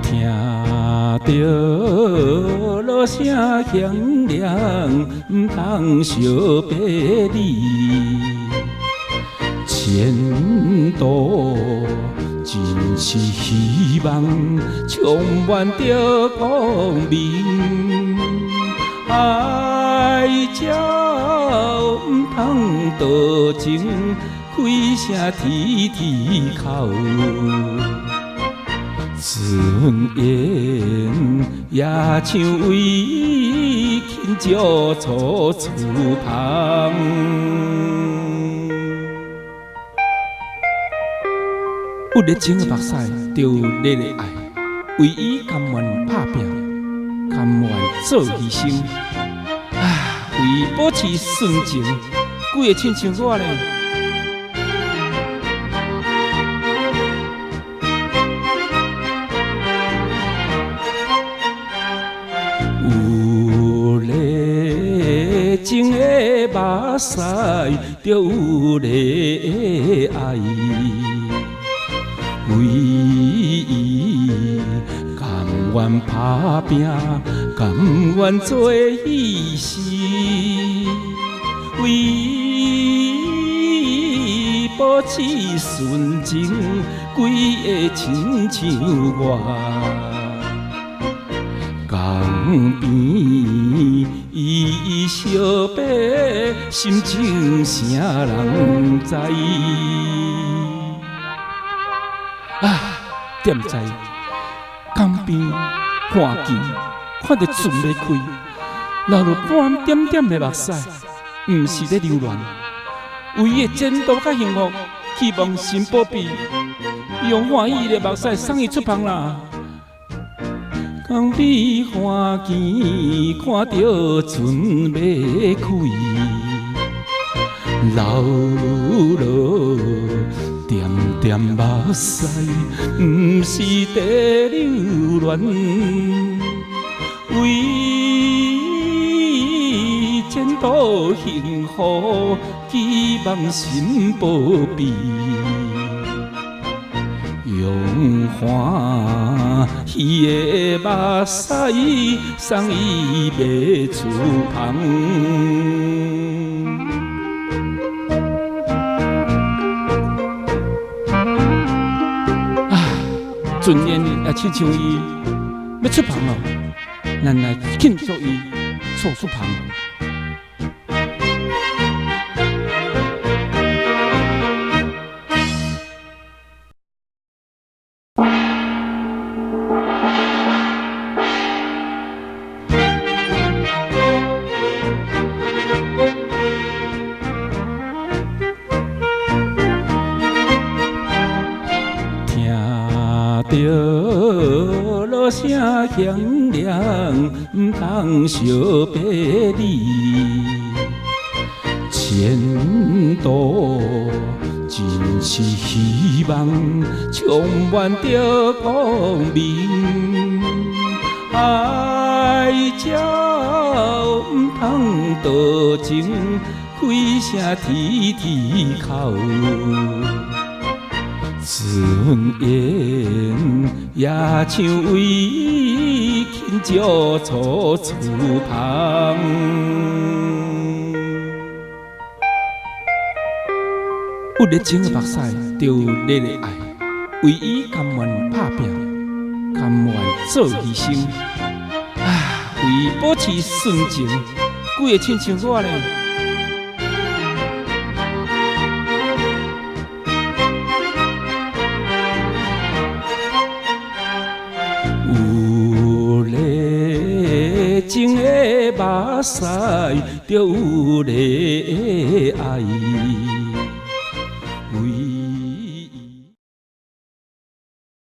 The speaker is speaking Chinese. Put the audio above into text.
听着锣声响亮，不通相别离。前途真是希望，充满着光明。爱鸟不通多情，开声啼啼哭。尊严也像为庆祝楚厝旁。有热情的目屎，就热热爱，为伊甘愿打拼，甘愿做牺牲。为保持纯情，几个亲像我呢？有热情的目屎，就有热爱。为伊甘愿打拼，甘愿做牺牲，为伊保持纯情，几个亲像我。江边依依惜别，心情谁人知？踮在江边看见，看着船要开，流落半点点的目屎，不是在流浪。为伊的前途甲幸福，希望神保庇，用欢喜的目屎送伊出旁啦。江边花见，看着船要开，流落点点目屎，不是在流乱。为前途幸福，希望神保庇。用欢喜的目屎送伊要出旁。尊严也亲像伊要出旁了，咱来庆祝伊出旁。听着锣声响亮，不通相别离。前途真是希望，充满着光明。爱鸟不通多情，开声啼啼哭。尊严也像为庆祝楚厝旁。有热情的目屎，就热热爱，为伊甘愿打拼，甘愿做牺牲。为保持纯情，几个亲像我呢？有热情的目屎，就有热爱。